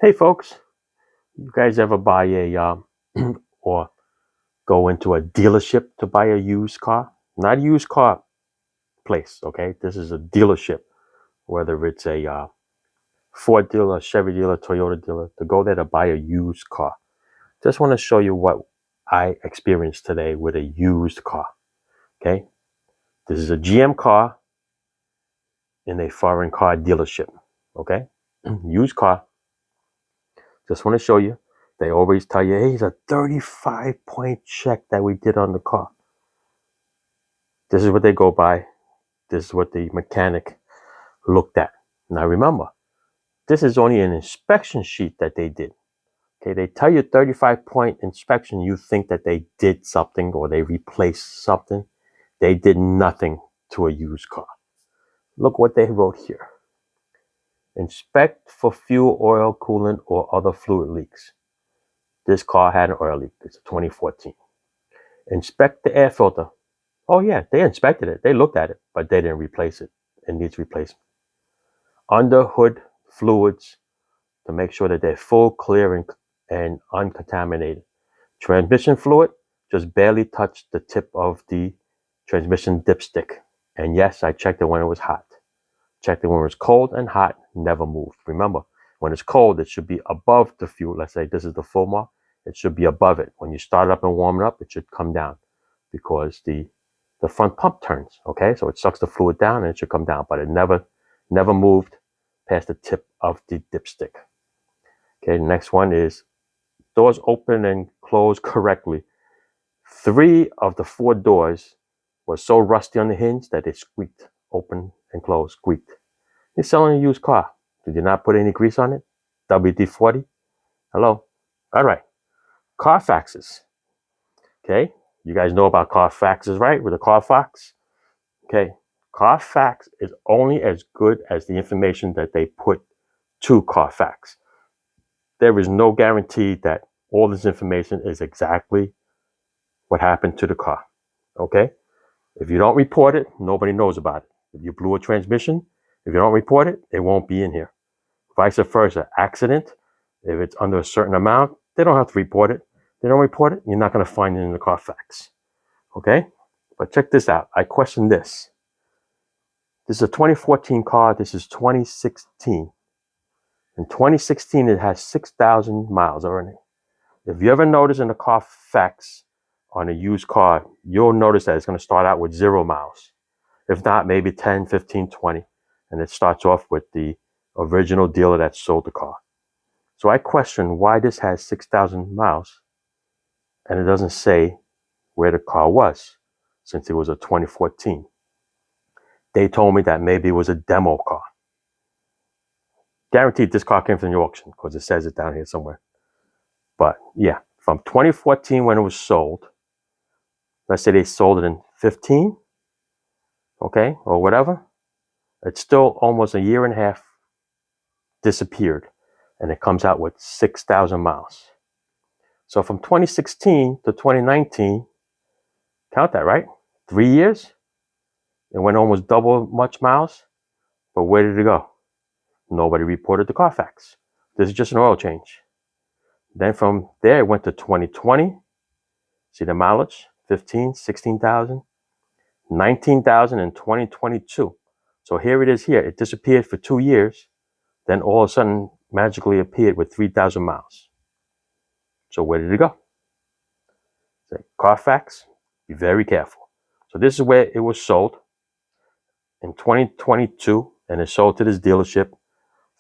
Hey folks, you guys ever buy a or go into a dealership to buy a used car? Not a used car place, okay? This is a dealership, whether it's a Ford dealer, Chevy dealer, Toyota dealer, to go there to buy a used car. Just want to show you what I experienced today with a used car, okay? This is a GM car in a foreign car dealership, okay? Used car. Just want to show you. They always tell you, hey, it's a 35-point check that we did on the car. This is what they go by. This is what the mechanic looked at. Now remember, this is only an inspection sheet that they did. Okay, they tell you 35-point inspection, you think that they did something or they replaced something. They did nothing to a used car. Look what they wrote here. Inspect for fuel, oil, coolant, or other fluid leaks. This car had an oil leak. It's a 2014. Inspect the air filter. Oh yeah, they inspected it. They looked at it, but they didn't replace it. It needs replacement. Under hood fluids to make sure that they're full, clear, and uncontaminated. Transmission fluid just barely touched the tip of the transmission dipstick. And yes, I checked it when it was hot. Checked it when it was cold and hot, never moved. Remember, when it's cold, it should be above the fuel. Let's say this is the full mark. It should be above it. When you start up and warm it up, it should come down because the front pump turns. Okay, so it sucks the fluid down and it should come down, but it never moved past the tip of the dipstick. Okay, the next one is doors open and close correctly. 3 of the 4 doors were so rusty on the hinge that they squeaked open and closed, squeaked. You're selling a used car. Did you not put any grease on it? WD-40? Hello? All right. Carfaxes. Okay, you guys know about Carfaxes, right? With a Carfax? Okay, Carfax is only as good as the information that they put to Carfax. There is no guarantee that all this information is exactly what happened to the car. Okay? If you don't report it, nobody knows about it. If you blew a transmission, if you don't report it, it won't be in here. Vice versa, accident, if it's under a certain amount, they don't have to report it. They don't report it, you're not going to find it in the Carfax. Okay? But check this out. I question this. This is a 2014 car. This is 2016. In 2016, it has 6,000 miles on it. If you ever notice in a Carfax on a used car, you'll notice that it's going to start out with 0 miles. If not, maybe 10, 15, 20. And it starts off with the original dealer that sold the car. So I question why this has 6,000 miles and it doesn't say where the car was since it was a 2014. They told me that maybe it was a demo car. Guaranteed this car came from the auction because it says it down here somewhere. But yeah, from 2014 when it was sold, let's say they sold it in 15, okay, or whatever, it's still almost a year and a half disappeared and it comes out with 6,000 miles. So from 2016 to 2019, count that, right? 3 years. It went almost double much miles. But where did it go? Nobody reported the Carfax. This is just an oil change. Then from there, it went to 2020. See the mileage? 15, 16,000, 19,000 in 2022. So here it is here. It disappeared for 2 years. Then all of a sudden, magically appeared with 3,000 miles. So where did it go? Say, Carfax, be very careful. So this is where it was sold in 2022, and it's sold to this dealership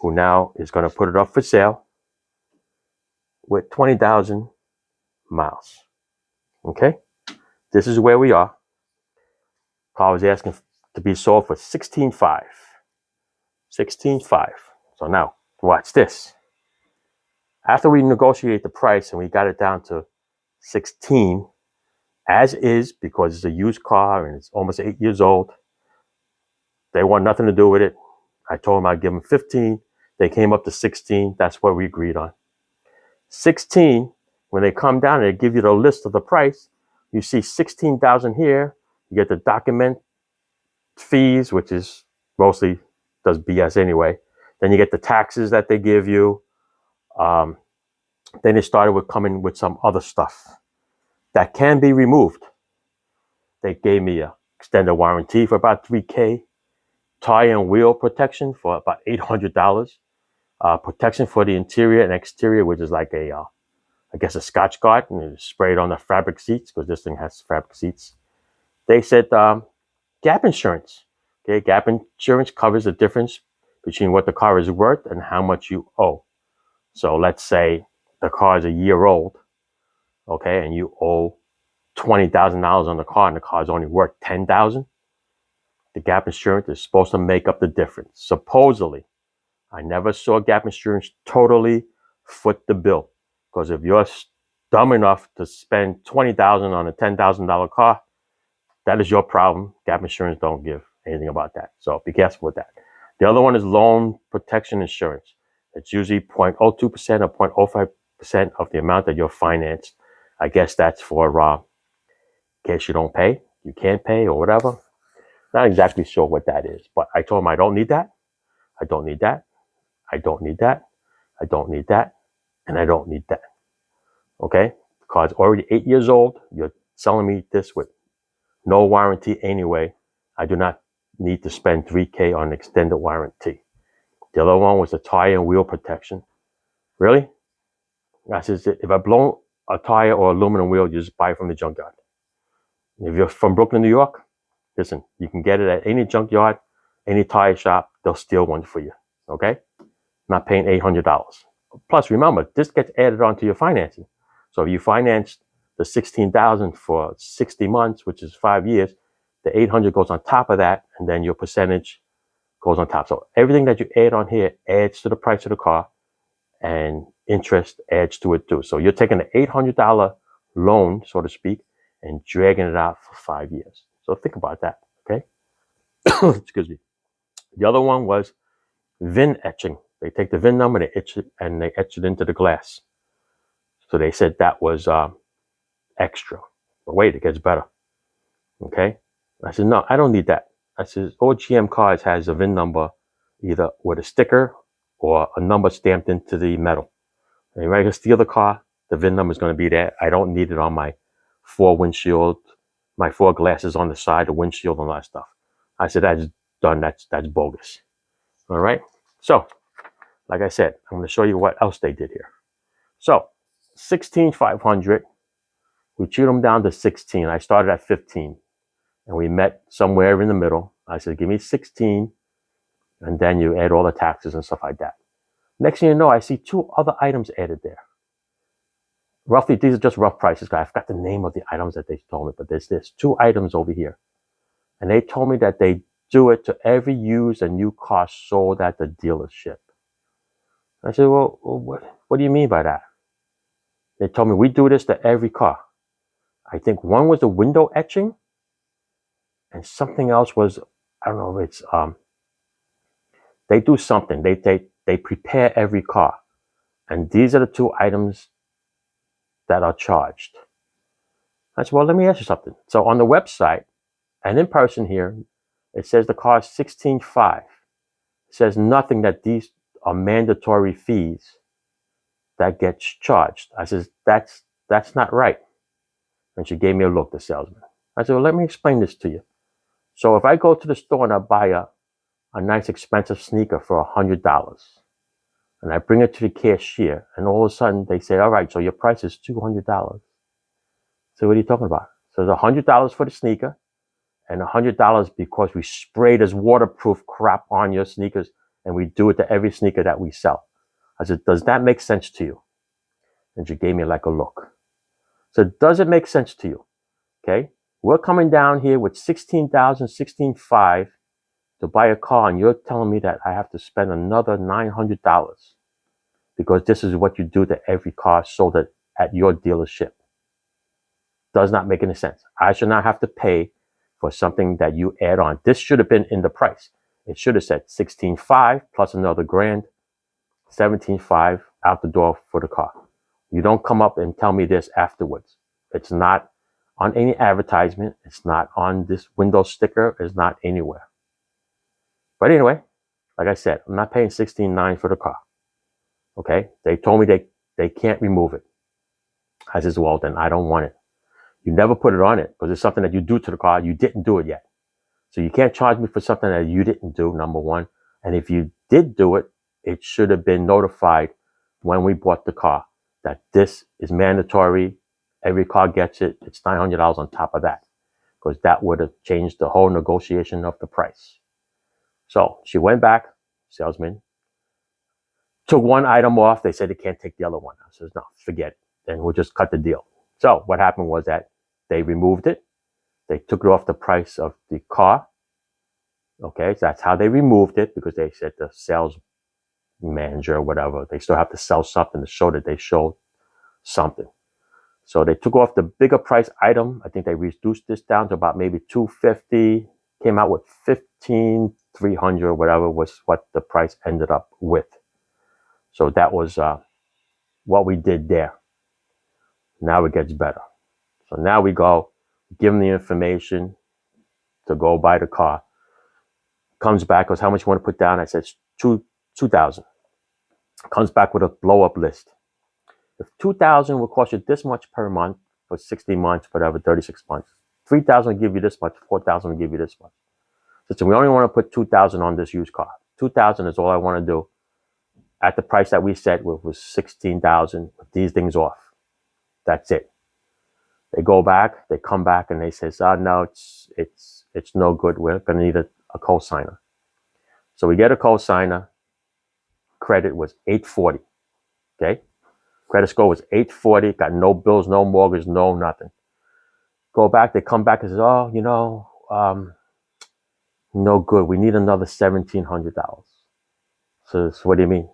who now is going to put it up for sale with 20,000 miles. Okay? This is where we are. Car was asking to be sold for 16.5. 16.5. So now, watch this. After we negotiate the price and we got it down to 16, as is, because it's a used car and it's almost 8 years old, they want nothing to do with it. I told them I'd give them 15. They came up to 16. That's what we agreed on. 16, when they come down and they give you the list of the price, you see 16,000 here. You get the document fees, which is mostly does BS anyway. Then you get the taxes that they give you. Then they started with coming with some other stuff that can be removed. They gave me a extended warranty for about $3K, tire and wheel protection for about $800, protection for the interior and exterior, which is like I guess a Scotch Guard, and it's sprayed on the fabric seats because this thing has fabric seats. They said gap insurance. Okay, gap insurance covers the difference between what the car is worth and how much you owe. So let's say the car is a year old, okay, and you owe $20,000 on the car, and the car is only worth $10,000. The gap insurance is supposed to make up the difference. Supposedly, I never saw gap insurance totally foot the bill, because if you're dumb enough to spend $20,000 on a $10,000 car, that is your problem. Gap insurance don't give anything about that. So be careful with that. The other one is loan protection insurance. It's usually 0.02% or 0.05% of the amount that you're financed. I guess that's for in case you don't pay, you can't pay or whatever. Not exactly sure what that is, but I told him I don't need that. I don't need that. I don't need that. I don't need that. And I don't need that. Okay? The car's already 8 years old. You're selling me this with no warranty anyway. I do not need to spend $3K on extended warranty. The other one was the tire and wheel protection. Really? I said, if I blow a tire or aluminum wheel, you just buy it from the junkyard. If you're from Brooklyn, New York, listen, you can get it at any junkyard, any tire shop. They'll steal one for you. Okay? Not paying $800. Plus, remember, this gets added onto your financing. So if you financed the $16,000 for 60 months, which is 5 years, the $800 goes on top of that, and then your percentage goes on top. So everything that you add on here adds to the price of the car, and interest adds to it too. So you're taking an $800 loan, so to speak, and dragging it out for 5 years. So think about that, okay? Excuse me. The other one was VIN etching. They take the VIN number, they etch it into the glass. So they said that was extra. But wait, it gets better. Okay? I said, no, I don't need that. I said, all GM cars has a VIN number, either with a sticker or a number stamped into the metal. And if I can steal the car, the VIN number is going to be there. I don't need it on my 4 glasses on the side, the windshield, and all that stuff. I said, that's done. That's bogus. All right? So, like I said, I'm going to show you what else they did here. So, 16,500. We chewed them down to 16. I started at 15. And we met somewhere in the middle. I said, give me 16. And then you add all the taxes and stuff like that. Next thing you know, I see 2 other items added there. Roughly, these are just rough prices. I forgot the name of the items that they told me, but there's 2 items over here. And they told me that they do it to every used and new car sold at the dealership. I said, well, what do you mean by that? They told me we do this to every car. I think one was the window etching, and something else was, I don't know if it's, they do something. They prepare every car. And these are the 2 items that are charged. I said, well, let me ask you something. So on the website and in person here, it says the car is $16,500. It says nothing that these are mandatory fees that gets charged. I said, that's not right. And she gave me a look, the salesman. I said, well, let me explain this to you. So if I go to the store and I buy a nice expensive sneaker for $100, and I bring it to the cashier, and all of a sudden they say, all right, so your price is $200. So what are you talking about? So it's $100 for the sneaker, and $100 because we spray this waterproof crap on your sneakers, and we do it to every sneaker that we sell. I said, does that make sense to you? And she gave me like a look. So does it make sense to you? Okay, we're coming down here with $16,000, $16,500 to buy a car, and you're telling me that I have to spend another $900 because this is what you do to every car sold at your dealership. Does not make any sense. I should not have to pay for something that you add on. This should have been in the price. It should have said $16,500 plus another grand, $17,500 out the door for the car. You don't come up and tell me this afterwards. It's not on any advertisement. It's not on this window sticker. It's not anywhere. But anyway, like I said, I'm not paying $16,900 for the car. Okay, they told me they can't remove it. I says, well, then I don't want it. You never put it on it because it's something that you do to the car. You didn't do it yet. So you can't charge me for something that you didn't do, number one. And if you did do it, it should have been notified when we bought the car that this is mandatory. Every car gets it. It's $900 on top of that, because that would have changed the whole negotiation of the price. So she went back, salesman, took one item off. They said they can't take the other one. I said, no, forget it. Then we'll just cut the deal. So what happened was that they removed it. They took it off the price of the car. Okay, so that's how they removed it, because they said the sales manager or whatever, they still have to sell something to show that they showed something. So they took off the bigger price item. I think they reduced this down to about maybe $250, came out with $15,300 or whatever was what the price ended up with. So that was what we did there. Now it gets better. So now we go, give them the information to go buy the car. Comes back, goes, how much you want to put down? I said, $2,000. Comes back with a blow up list. If $2,000 will cost you this much per month for 60 months, whatever, 36 months, $3,000 will give you this much, $4,000 will give you this much. So we only want to put $2,000 on this used car. $2,000 is all I want to do. At the price that we set was $16,000. These things off. That's it. They go back, they come back, and they say, no, it's no good. We're going to need a co-signer. So we get a co-signer. Credit was 840. Okay. Credit score was 840. Got no bills, no mortgage, no nothing. Go back. They come back and say, no good. We need another $1,700. So what do you mean?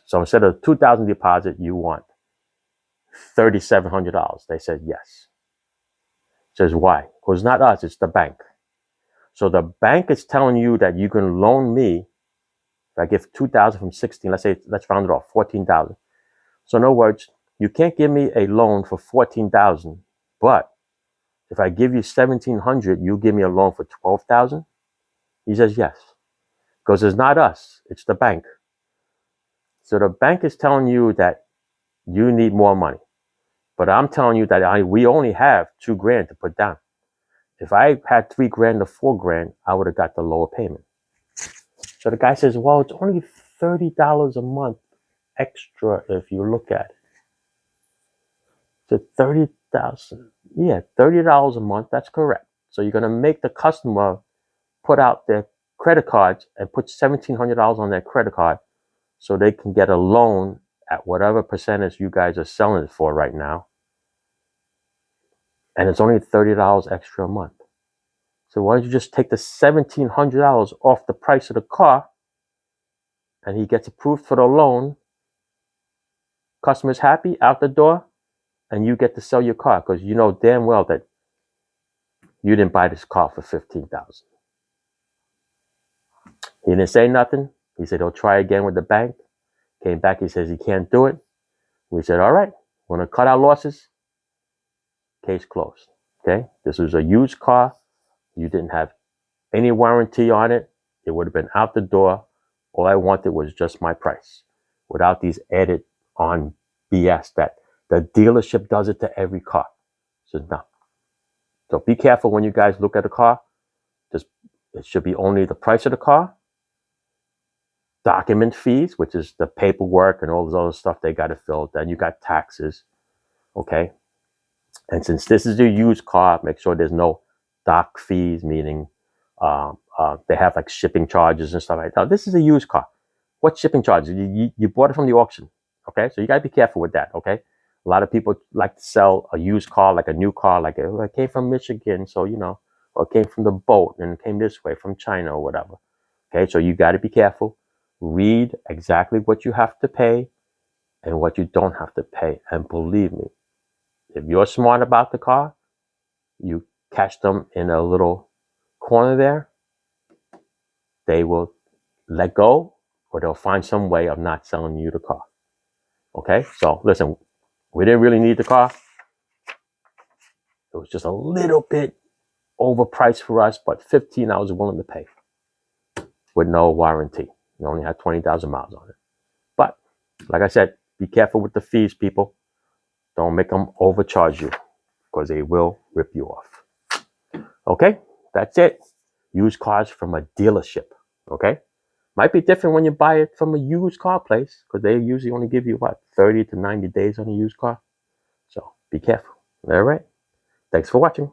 So instead of $2,000 deposit, you want $3,700. They said yes. Says why? Because it's not us, it's the bank. So the bank is telling you that you can loan me. If I give $2,000 from 16, let's round it off, $14,000. So in other words, you can't give me a loan for $14,000, but if I give you $1,700, you give me a loan for $12,000? He says yes, because it's not us, it's the bank. So the bank is telling you that you need more money, but I'm telling you that we only have $2,000 to put down. If I had $3,000 or $4,000, I would have got the lower payment. So the guy says, well, it's only $30 a month extra if you look at it. So $30,000. Yeah, $30 a month. That's correct. So you're going to make the customer put out their credit cards and put $1,700 on their credit card so they can get a loan at whatever percentage you guys are selling it for right now. And it's only $30 extra a month. So why don't you just take the $1,700 off the price of the car, and he gets approved for the loan. Customer's happy, out the door, and you get to sell your car, because you know damn well that you didn't buy this car for $15,000. He didn't say nothing. He said he'll try again with the bank. Came back, he says he can't do it. We said, all right, want to cut our losses? Case closed. Okay, this was a used car. You didn't have any warranty on it. It would have been out the door. All I wanted was just my price, without these added on BS that the dealership does it to every car. So no. So be careful when you guys look at a car. It should be only the price of the car, document fees, which is the paperwork and all this other stuff they got to fill. Then you got taxes. Okay. And since this is a used car, make sure there's no doc fees, meaning they have like shipping charges and stuff like that. Now, this is a used car. What shipping charges? You bought it from the auction. Okay. So you got to be careful with that. Okay. A lot of people like to sell a used car like a new car, like it came from Michigan. So, or it came from the boat and it came this way from China or whatever. Okay. So you got to be careful. Read exactly what you have to pay and what you don't have to pay. And believe me, if you're smart about the car, you catch them in a little corner there, they will let go, or they'll find some way of not selling you the car. Okay? So listen, we didn't really need the car. It was just a little bit overpriced for us, but $15 I was willing to pay with no warranty. It only had 20,000 miles on it. But like I said, be careful with the fees, people. Don't make them overcharge you because they will rip you off. Okay, that's it. Used cars from a dealership. Okay, might be different when you buy it from a used car place because they usually only give you 30 to 90 days on a used car. So be careful. All right. Thanks for watching.